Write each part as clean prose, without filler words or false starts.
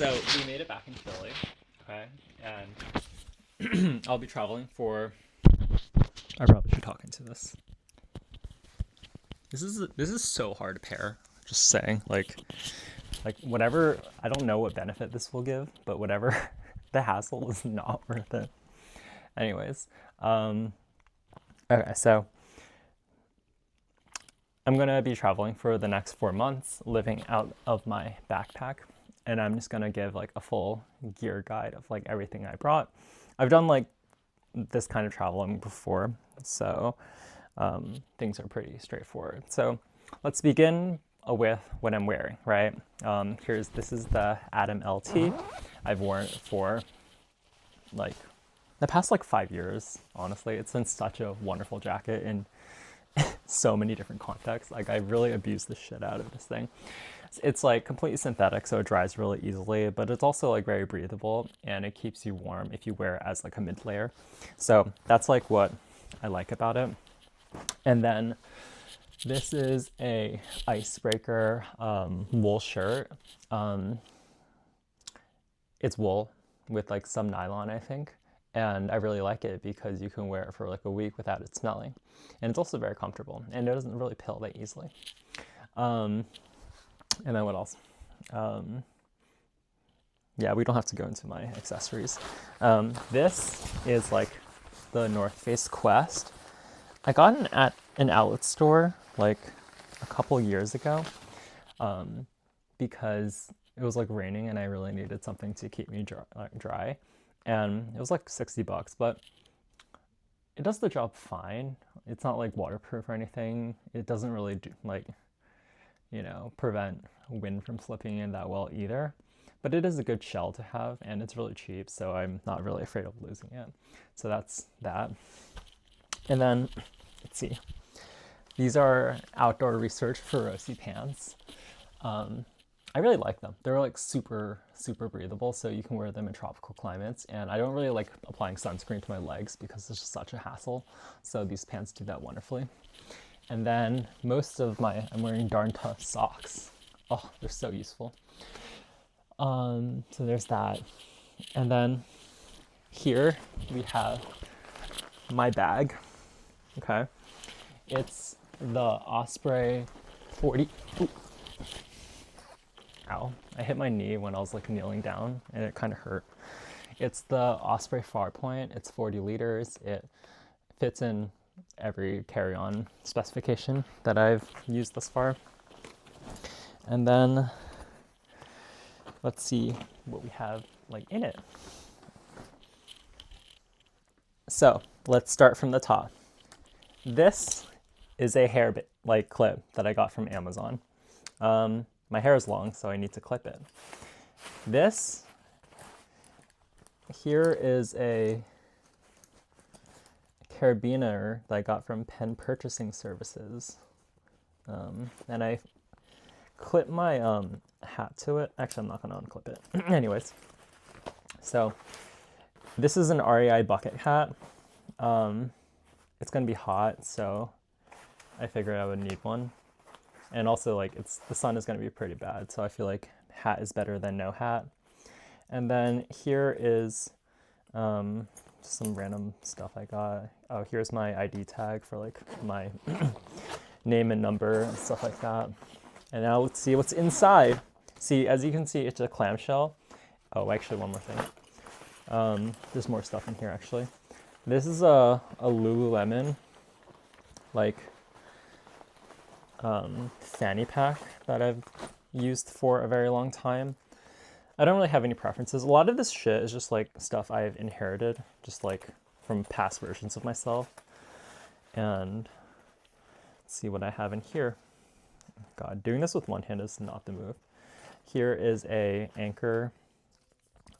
So we made it back in Philly, okay, and I'll be traveling for. I probably should talk into this. This is so hard to pair. Just saying, like whatever. I don't know what benefit this will give, but whatever, the hassle is not worth it. Anyways, okay, so I'm gonna be traveling for the next 4 months, living out of my backpack, and I'm just gonna give like a full gear guide of like everything I brought. I've done like this kind of traveling before, so things are pretty straightforward. So let's begin with what I'm wearing, right? This is the Atom LT. I've worn it for like the past like 5 years, honestly. It's been such a wonderful jacket in so many different contexts. Like I really abuse the shit out of this thing. It's like completely synthetic, so it dries really easily, but it's also like very breathable and it keeps you warm if you wear it as like a mid layer. So that's like what I like about it. And then this is a icebreaker wool shirt. It's wool with like some nylon, I think. And I really like it because you can wear it for like a week without it smelling. And it's also very comfortable and it doesn't really pill that easily. And then what else? Yeah, we don't have to go into my accessories. This is like the North Face Quest. I got it at an outlet store like a couple years ago because it was like raining and I really needed something to keep me dry. And it was like $60, but it does the job fine. It's not like waterproof or anything. It doesn't really do like, prevent wind from slipping in that well either. But it is a good shell to have and it's really cheap, so I'm not really afraid of losing it. So that's that. And then, let's see. These are Outdoor Research Feroci pants. I really like them. They're like super, super breathable, so you can wear them in tropical climates. And I don't really like applying sunscreen to my legs because it's just such a hassle. So these pants do that wonderfully. And then I'm wearing Darn Tough socks. Oh, they're so useful. So there's that. And then here we have my bag. Okay. It's the Osprey 40. Ooh. Ow. I hit my knee when I was like kneeling down and it kind of hurt. It's the Osprey Farpoint. It's 40 liters. It fits in every carry-on specification that I've used thus far. And then let's see what we have like in it. So let's start from the top. This is a hair clip that I got from Amazon. My hair is long, so I need to clip it. This here is a carabiner that I got from Pen Purchasing Services. And I clip my hat to it. Actually, I'm not going to unclip it. Anyways, so this is an REI bucket hat. It's going to be hot, so I figured I would need one. And also, like, the sun is going to be pretty bad, so I feel like hat is better than no hat. And then here is some random stuff I got. Oh, here's my ID tag for like my name and number and stuff like that. And now let's see what's inside. See, as you can see, it's a clamshell. Oh, actually, one more thing. There's more stuff in here, actually. This is a Lululemon, like, fanny pack that I've used for a very long time. I don't really have any preferences. A lot of this shit is just like stuff I've inherited, just like from past versions of myself. And let's see what I have in here. God, doing this with one hand is not the move. Here is a Anker,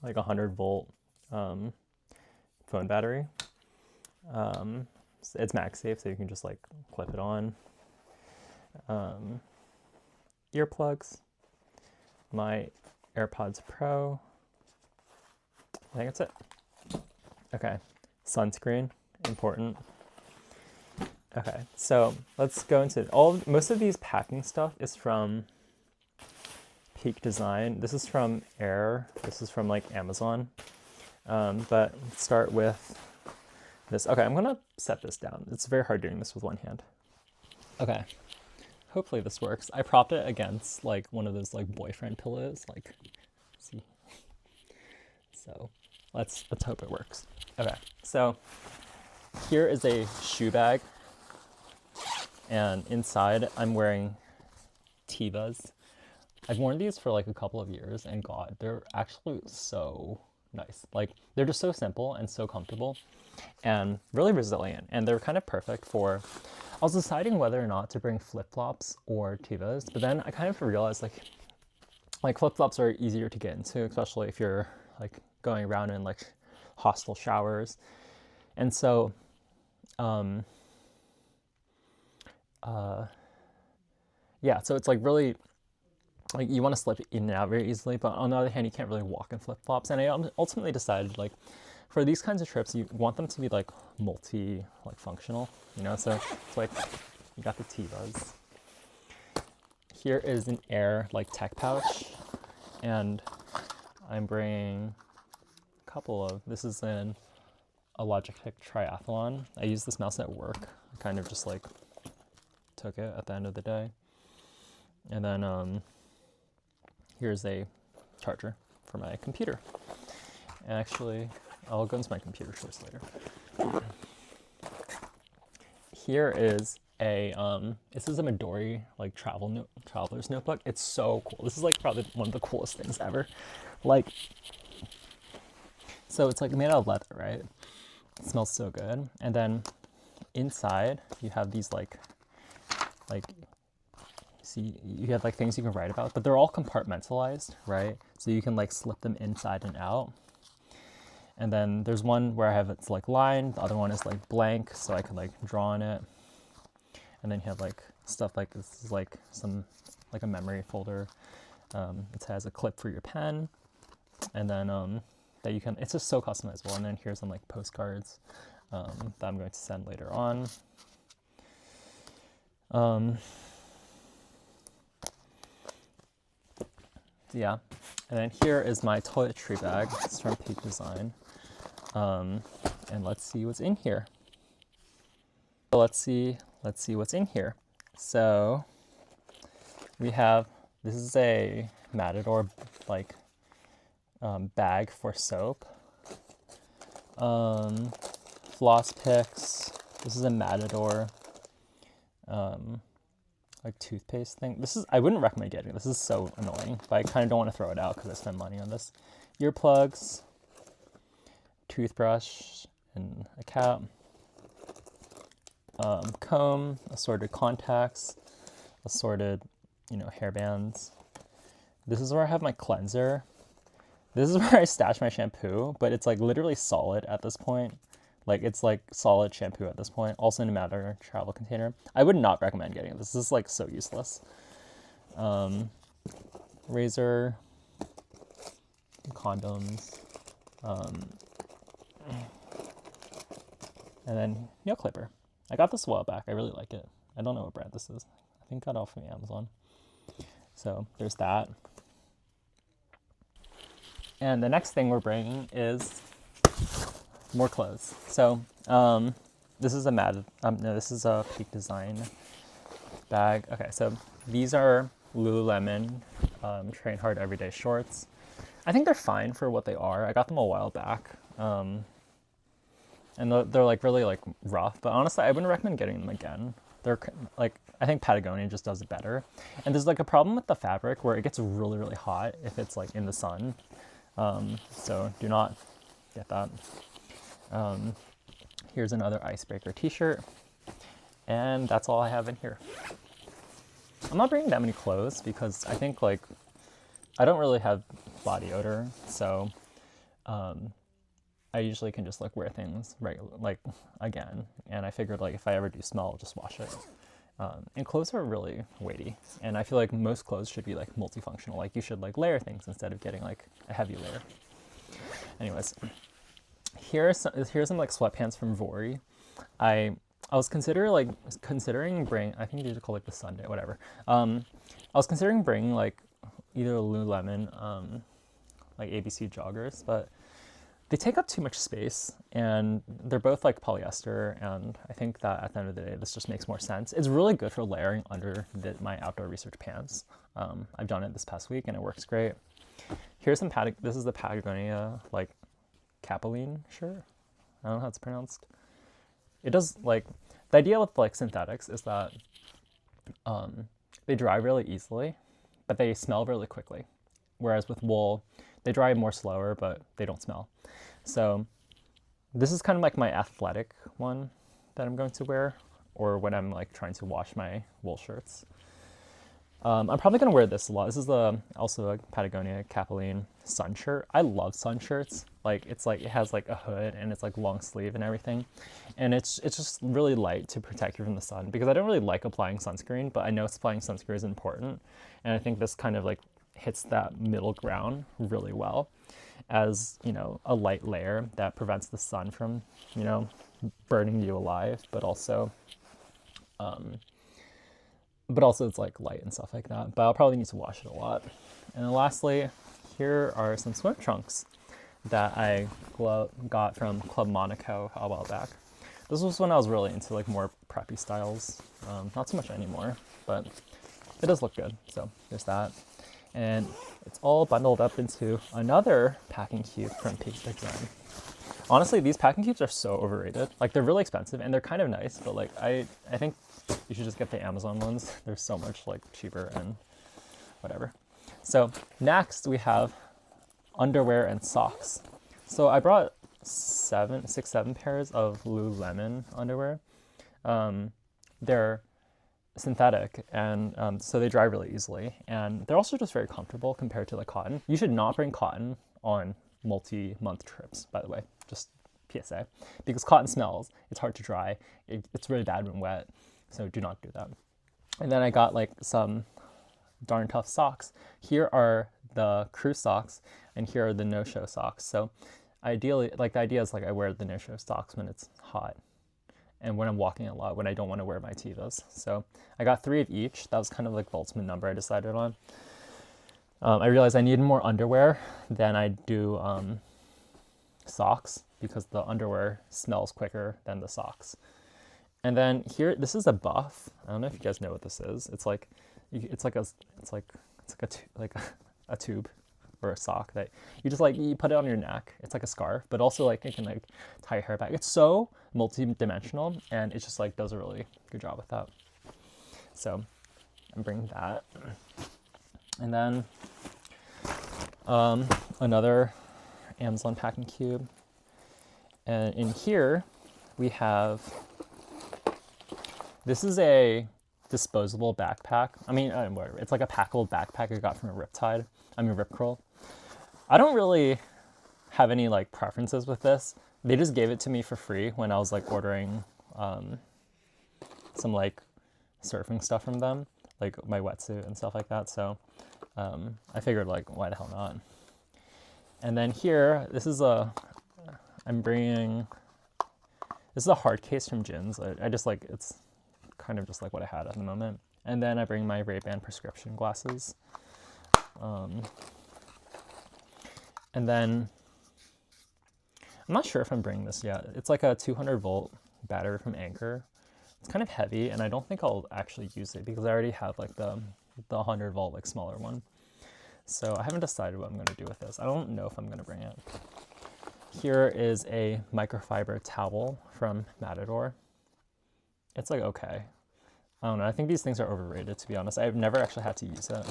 like 100-volt phone battery. It's MagSafe, so you can just like clip it on. Earplugs, my AirPods Pro. I think that's it. Okay, sunscreen, important. Okay, so let's go into most of these packing stuff is from Peak Design. This is from Air. This is from like Amazon. But let's start with this. Okay, I'm gonna set this down. It's very hard doing this with one hand. Okay, hopefully this works. I propped it against like one of those like boyfriend pillows. Like, see. So let's hope it works. Okay, so here is a shoe bag, and inside I'm wearing Tevas. I've worn these for like a couple of years, and God, they're actually so nice. Like, they're just so simple and so comfortable and really resilient, and they're kind of perfect for, I was deciding whether or not to bring flip-flops or Tevas, but then I kind of realized like flip-flops are easier to get into, especially if you're like going around in like hostel showers. And so yeah, so it's like really, like, you want to slip in and out very easily, but on the other hand, you can't really walk in flip-flops. And I ultimately decided, like, for these kinds of trips, you want them to be like like functional, you know? So it's like, you got the Tevas. Here is an Air like tech pouch, and I'm bringing a couple of, this is a Logitech Triathlon. I use this mouse at work. I kind of just like took it at the end of the day. And then here's a charger for my computer. And actually, I'll go into my computer choice later. Here is a, this is a Midori like traveler's notebook. It's so cool. This is like probably one of the coolest things ever. Like, so it's like made out of leather, right? It smells so good. And then inside you have these like, see, you have like things you can write about, but they're all compartmentalized, right? So you can like slip them inside and out. And then there's one where I have it's like lined, the other one is like blank, so I can like draw on it. And then you have like stuff like this is like some, like a memory folder. It has a clip for your pen, and then that you can, it's just so customizable. And then here's some like postcards that I'm going to send later on. Yeah, and then here is my toiletry bag. It's from Peak Design. And let's see what's in here. So let's see what's in here. So we have, this is a Matador like bag for soap. Floss picks. This is a Matador like toothpaste thing. This is, I wouldn't recommend getting it. This is so annoying, but I kind of don't want to throw it out because I spend money on this. Earplugs, toothbrush, and a cap. Comb, assorted contacts, assorted, you know, hairbands. This is where I have my cleanser. This is where I stash my shampoo, but it's like literally solid at this point. Like, it's like solid shampoo at this point. Also in a Matador travel container. I would not recommend getting it. This is like so useless. Razor, condoms, and then nail clipper. I got this a while back. I really like it. I don't know what brand this is. I think I got it off of Amazon. So there's that. And the next thing we're bringing is more clothes. So this is this is a Peak Design bag. Okay, so these are Lululemon Train Hard Everyday shorts. I think they're fine for what they are. I got them a while back. And they're like really like rough, but honestly, I wouldn't recommend getting them again. They're like, I think Patagonia just does it better. And there's like a problem with the fabric where it gets really, really hot if it's like in the sun. So do not get that. Here's another Icebreaker t-shirt, and that's all I have in here. I'm not bringing that many clothes because I think like, I don't really have body odor, so I usually can just like wear things like again, and I figured like if I ever do smell, I'll just wash it. And clothes are really weighty, and I feel like most clothes should be like multifunctional. Like you should like layer things instead of getting like a heavy layer. Anyways, here's some like sweatpants from Vori. I was considering bringing, I think these are called like the Sunday, whatever. I was considering bringing like either Lululemon, like ABC joggers, but they take up too much space, and they're both like polyester, and I think that at the end of the day, this just makes more sense. It's really good for layering under my outdoor research pants. I've done it this past week, and it works great. Here's some this is the Patagonia, like, Capilene shirt. I don't know how it's pronounced. It does, like, the idea with, like, synthetics is that they dry really easily, but they smell really quickly. Whereas with wool, they dry more slower, but they don't smell. So this is kind of like my athletic one that I'm going to wear, or when I'm like trying to wash my wool shirts. I'm probably going to wear this a lot. This is also a Patagonia Capilene sun shirt. I love sun shirts. Like, it's like, it has like a hood and it's like long sleeve and everything. And it's just really light to protect you from the sun, because I don't really like applying sunscreen, but I know applying sunscreen is important. And I think this kind of like hits that middle ground really well as, you know, a light layer that prevents the sun from, you know, burning you alive, but also it's like light and stuff like that. But I'll probably need to wash it a lot. And then lastly, here are some swim trunks that I got from Club Monaco a while back. This was when I was really into like more preppy styles. Not so much anymore, but it does look good. So there's that. And it's all bundled up into another packing cube from Peak Design. Honestly, these packing cubes are so overrated. Like, they're really expensive and they're kind of nice, but like I think you should just get the Amazon ones. They're so much like cheaper and whatever. So next we have underwear and socks. So I brought 7 pairs of Lululemon underwear. They're synthetic, and so they dry really easily, and they're also just very comfortable compared to like cotton. You should not bring cotton on multi-month trips, by the way, just PSA, because cotton smells, it's hard to dry, it's really bad when wet, so do not do that. And then I got like some Darn Tough socks. Here are the crew socks, and here are the no-show socks. So ideally, like, the idea is like I wear the no-show socks when it's hot and when I'm walking a lot, when I don't want to wear my Tevas. So I got 3 of each. That was kind of like the ultimate number I decided on. I realized I needed more underwear than I do socks, because the underwear smells quicker than the socks. And then here, this is a buff. I don't know if you guys know what this is. It's like a tube or a sock that you just like, you put it on your neck. It's like a scarf, but also like it can like tie your hair back. It's so multi-dimensional, and it just like does a really good job with that. So I'm bringing that. And then another Amazon packing cube. And in here we have, this is a disposable backpack. I mean, whatever. It's like a packable backpack I got from Rip Curl. I don't really have any like preferences with this. They just gave it to me for free when I was like ordering some like surfing stuff from them, like my wetsuit and stuff like that. So I figured, like, why the hell not? And then here, this is a hard case from Gins. I just like, it's kind of just like what I had at the moment. And then I bring my Ray-Ban prescription glasses. And then I'm not sure if I'm bringing this yet. It's like a 200-volt battery from Anker. It's kind of heavy, and I don't think I'll actually use it because I already have like the 100-volt like smaller one. So I haven't decided what I'm going to do with this. I don't know if I'm going to bring it. Here is a microfiber towel from Matador. It's like okay. I don't know. I think these things are overrated, to be honest. I've never actually had to use it.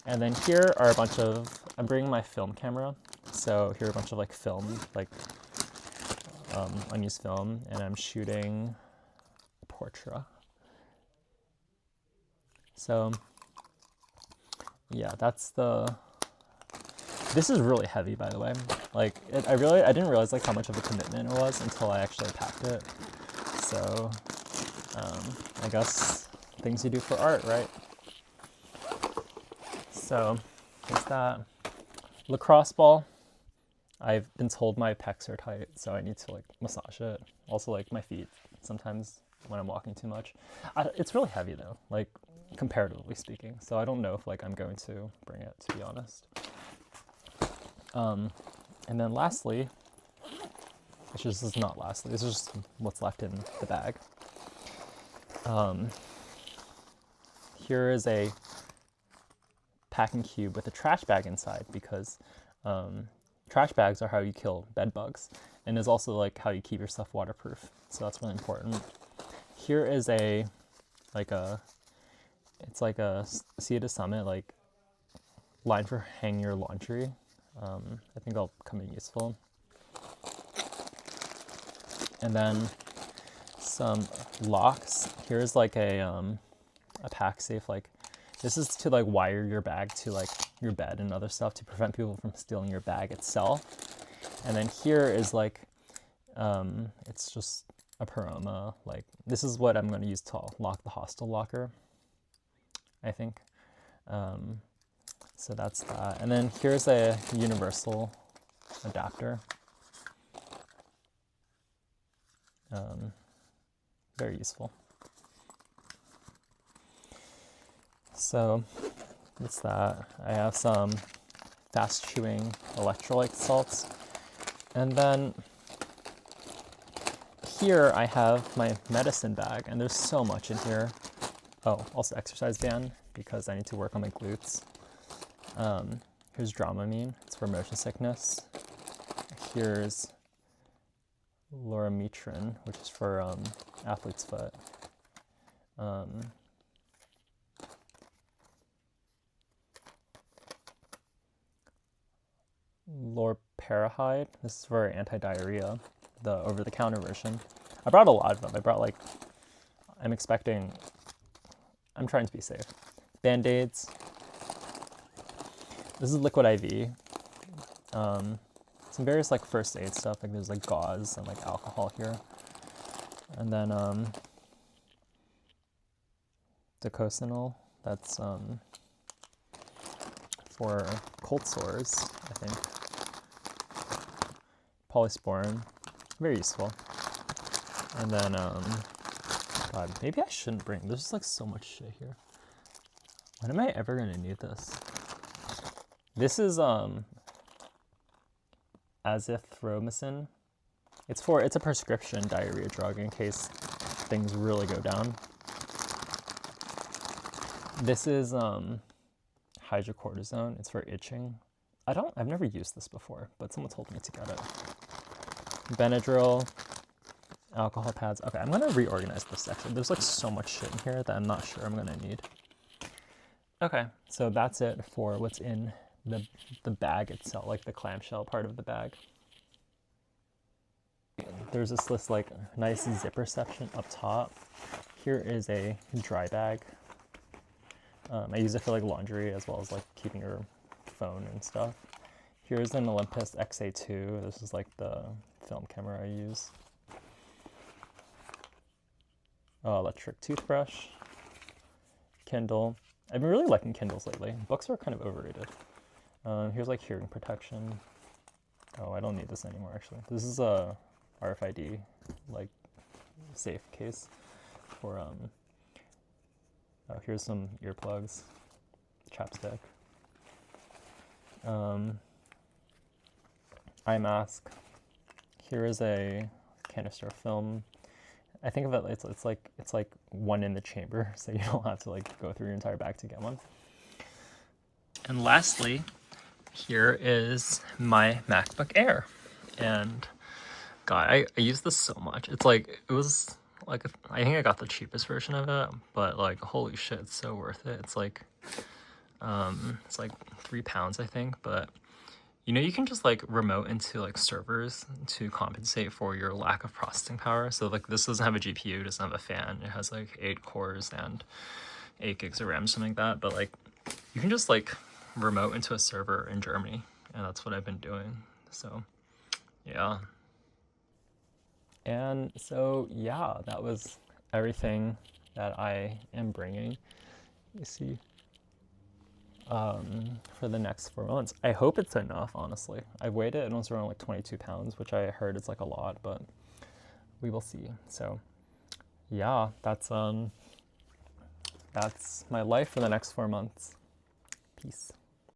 And then here are a bunch of, I'm bringing my film camera. So here are a bunch of like film, like unused film, and I'm shooting portrait. So yeah, this is really heavy, by the way. Like, I didn't realize like how much of a commitment it was until I actually packed it. So I guess things you do for art, right? So there's that. Lacrosse ball. I've been told my pecs are tight, so I need to like massage it. Also like my feet sometimes when I'm walking too much. It's really heavy though. Like comparatively speaking. So I don't know if like I'm going to bring it, to be honest. And then lastly, which this is not lastly, this is just what's left in the bag. Here is a packing cube with a trash bag inside, because trash bags are how you kill bed bugs, and is also like how you keep your stuff waterproof. So that's really important. Here is it's like a Sea to Summit, like line for hanging your laundry. I think that'll come in useful. And then some locks. Here's like a pack safe. Like this is to like wire your bag to like your bed and other stuff to prevent people from stealing your bag itself. And then here is like it's just a Paroma. Like this is what I'm going to use to lock the hostel locker, I think. So that's that. And then here's a universal adapter. Very useful. So that's that. I have some fast chewing electrolyte salts. And then here I have my medicine bag, and there's so much in here. Oh, also exercise band, because I need to work on my glutes. Here's Dramamine, it's for motion sickness. Here's Loramitrin, which is for athlete's foot. Lorperahide, this is for anti-diarrhea, the over-the-counter version. I brought a lot of them. I brought like, I'm trying to be safe. Band-Aids. This is liquid IV. Some various like first aid stuff, like there's like gauze and like alcohol here. And then Decosinol, that's for cold sores, I think. Polysporin, very useful. And then, God, maybe I shouldn't bring, there's just like so much shit here. When am I ever gonna need this? This is azithromycin. It's a prescription diarrhea drug in case things really go down. This is hydrocortisone. It's for itching. I've never used this before, but someone told me to get it. Benadryl, alcohol pads. Okay, I'm gonna reorganize this section. There's like so much shit in here that I'm not sure I'm gonna need. Okay, so that's it for what's in the bag itself, like the clamshell part of the bag. There's this like nice zipper section up top. Here is a dry bag. I use it for like laundry as well as like keeping your phone and stuff. Here's an Olympus XA2. This is like the film camera I use. Electric toothbrush. Kindle. I've been really liking Kindles lately. Books are kind of overrated. Here's like hearing protection. Oh, I don't need this anymore actually. This is a RFID like safe case for oh, here's some earplugs, chapstick, eye mask. Here is a canister of film. I think of it, it's like one in the chamber, so you don't have to like go through your entire bag to get one. And lastly, here is my MacBook Air, and God, I use this so much. It's like, it was like, I think I got the cheapest version of it, but like, holy shit, it's so worth it. It's like £3, I think, but you know, you can just like remote into like servers to compensate for your lack of processing power. So like this doesn't have a GPU, doesn't have a fan. It has like 8 cores and 8 gigs of RAM, something like that. But like, you can just like remote into a server in Germany, and that's what I've been doing. So yeah. And so yeah, that was everything that I am bringing. You see, for the next 4 months. I hope it's enough, honestly. I weighed it and it was around like 22 pounds, which I heard is like a lot, but we will see. So yeah, that's that's my life for the next 4 months. Peace.